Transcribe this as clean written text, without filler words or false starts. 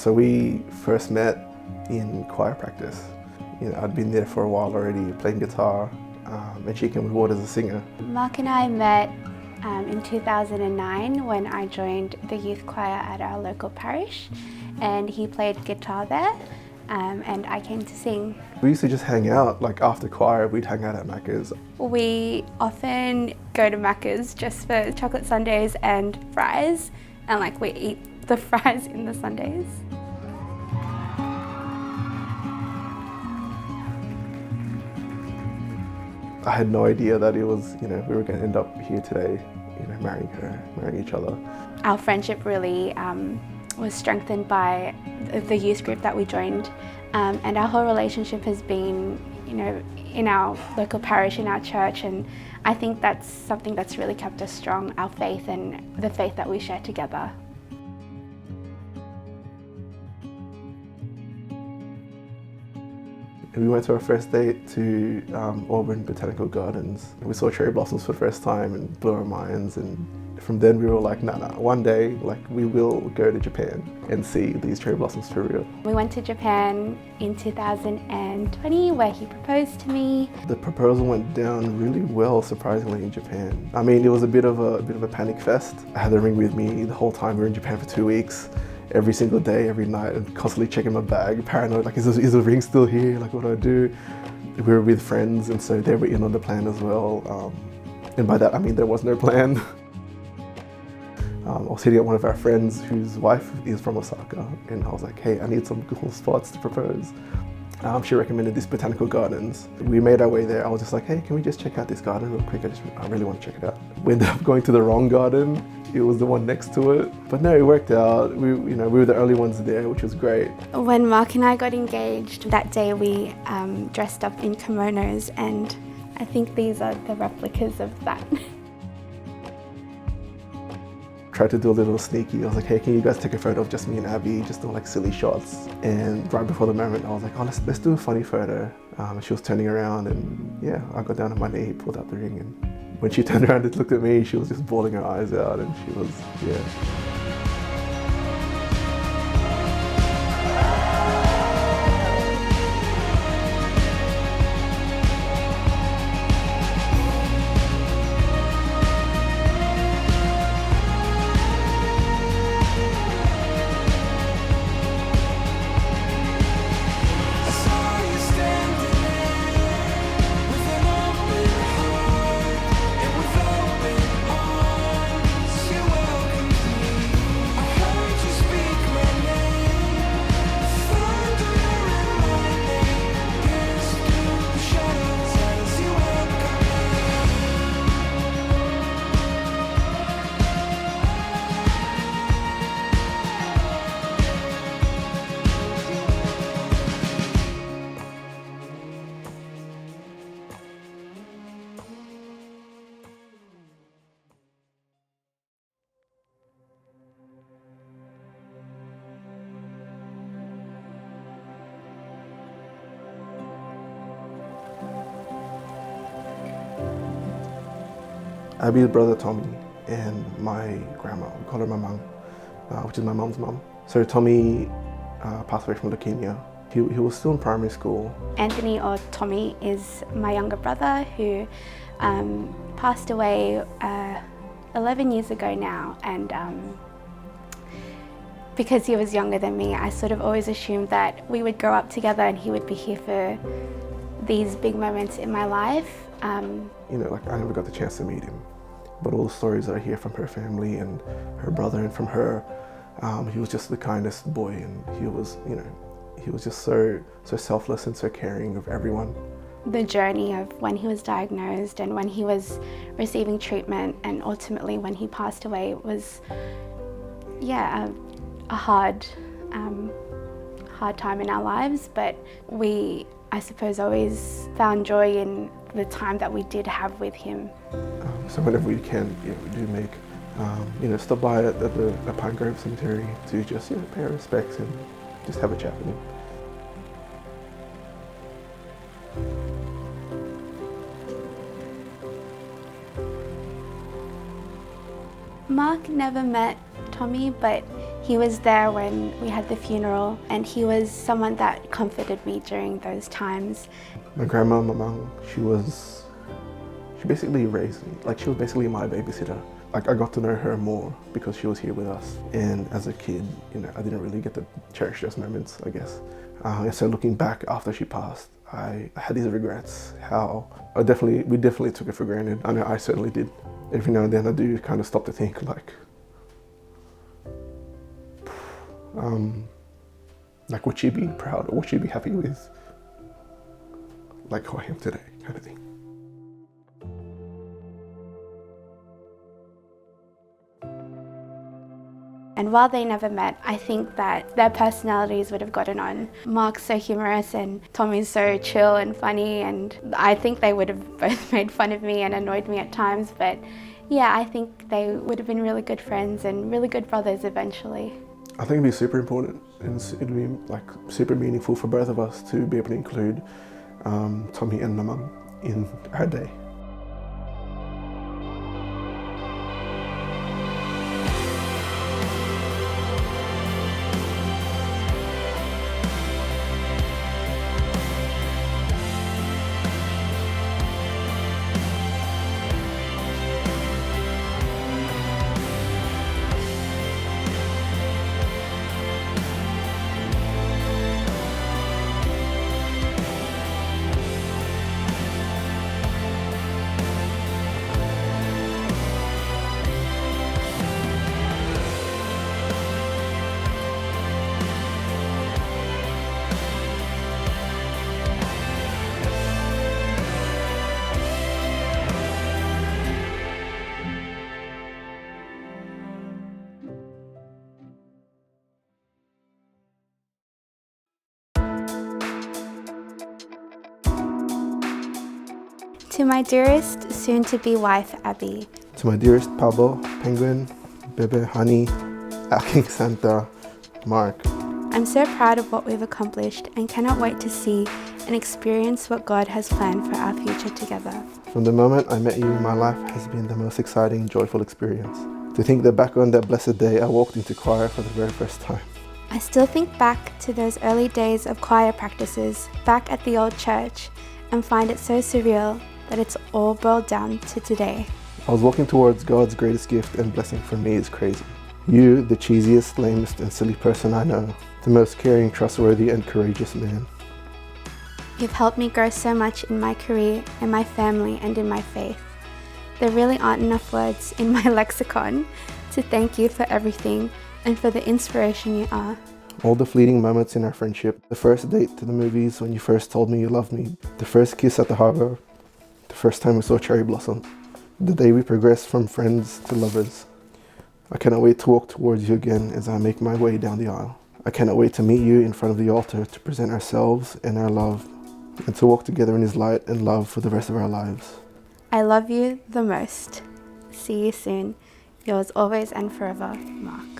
So we first met in choir practice. I'd been there for a while already, playing guitar, and she came aboard as a singer. Mark and I met in 2009 when I joined the youth choir at our local parish, and he played guitar there, and I came to sing. We used to just hang out, like after choir, we'd hang out at Macca's. We often go to Macca's just for chocolate sundaes and fries, and we eat the fries in the sundaes. I had no idea that it was, we were going to end up here today, marrying each other. Our friendship really was strengthened by the youth group that we joined, and our whole relationship has been, in our local parish, in our church, and I think that's something that's really kept us strong, our faith and the faith that we share together. We went to our first date to Auburn Botanical Gardens. We saw cherry blossoms for the first time and blew our minds, and from then we were like, nah, one day we will go to Japan and see these cherry blossoms for real. We went to Japan in 2020 where he proposed to me. The proposal went down really well, surprisingly, in Japan. I mean, it was a bit of a panic fest. I had the ring with me the whole time. We were in Japan for 2 weeks. Every single day, every night, and constantly checking my bag, paranoid, is the ring still here? What do I do? We were with friends, and so they were in on the plan as well. And by that, I mean there was no plan. I was hitting up one of our friends whose wife is from Osaka, and I was like, hey, I need some cool spots to propose. She recommended this Botanical Gardens. We made our way there. I was just like, hey, can we just check out this garden real quick? I really want to check it out. We ended up going to the wrong garden. It was the one next to it. But no, it worked out. We were the only ones there, which was great. When Mark and I got engaged, that day we dressed up in kimonos, and I think these are the replicas of that. Tried to do a little sneaky. I was like, hey, can you guys take a photo of just me and Abby, just doing silly shots? And right before the moment, I was like, oh, let's do a funny photo. She was turning around, and yeah, I got down on my knee, pulled out the ring, and when she turned around and looked at me, she was just bawling her eyes out, and she was, yeah. Abby's brother Tommy and my grandma, we call her my mom, which is my mom's mom. So Tommy passed away from leukemia. He was still in primary school. Anthony, or Tommy, is my younger brother who passed away 11 years ago now, and because he was younger than me, I sort of always assumed that we would grow up together and he would be here for these big moments in my life. I never got the chance to meet him, but all the stories that I hear from her family and her brother and from her, he was just the kindest boy, and he was just so selfless and so caring of everyone. The journey of when he was diagnosed and when he was receiving treatment and ultimately when he passed away was, a hard time in our lives, but we, I suppose, always found joy in the time that we did have with him. So whenever we can, we do make, stop by at the Pine Grove Cemetery to just pay our respects and just have a chat with him. Mark never met Tommy, but He was there when we had the funeral, and he was someone that comforted me during those times. My grandma, my mum, she basically raised me. Like, she was basically my babysitter. Like, I got to know her more because she was here with us. And as a kid, you know, I didn't really get to cherish those moments, I guess. So looking back after she passed, I had these regrets, how we definitely took it for granted. I know I certainly did. Every now and then I do kind of stop to think, like would she be proud, or would she be happy with like who I am today, kind of thing. And while they never met, I think that their personalities would have gotten on. Mark's so humorous and Tommy's so chill and funny, and I think they would have both made fun of me and annoyed me at times, but yeah, I think they would have been really good friends and really good brothers eventually. I think it'd be super important, and it'd be like super meaningful for both of us to be able to include Tommy and my mum in our day. To my dearest, soon-to-be wife, Abby. To my dearest Pablo, Penguin, Bebe, Honey, King Santa, Mark. I'm so proud of what we've accomplished and cannot wait to see and experience what God has planned for our future together. From the moment I met you, my life has been the most exciting, joyful experience. To think that back on that blessed day, I walked into choir for the very first time. I still think back to those early days of choir practices back at the old church and find it so surreal that it's all boiled down to today. I was walking towards God's greatest gift and blessing for me is crazy. You, the cheesiest, lamest and silly person I know, the most caring, trustworthy and courageous man. You've helped me grow so much in my career, in my family and in my faith. There really aren't enough words in my lexicon to thank you for everything and for the inspiration you are. All the fleeting moments in our friendship, the first date to the movies when you first told me you loved me, the first kiss at the harbor, the first time we saw cherry blossom, the day we progressed from friends to lovers. I cannot wait to walk towards you again as I make my way down the aisle. I cannot wait to meet you in front of the altar to present ourselves and our love, and to walk together in His light and love for the rest of our lives. I love you the most. See you soon. Yours always and forever, Mark.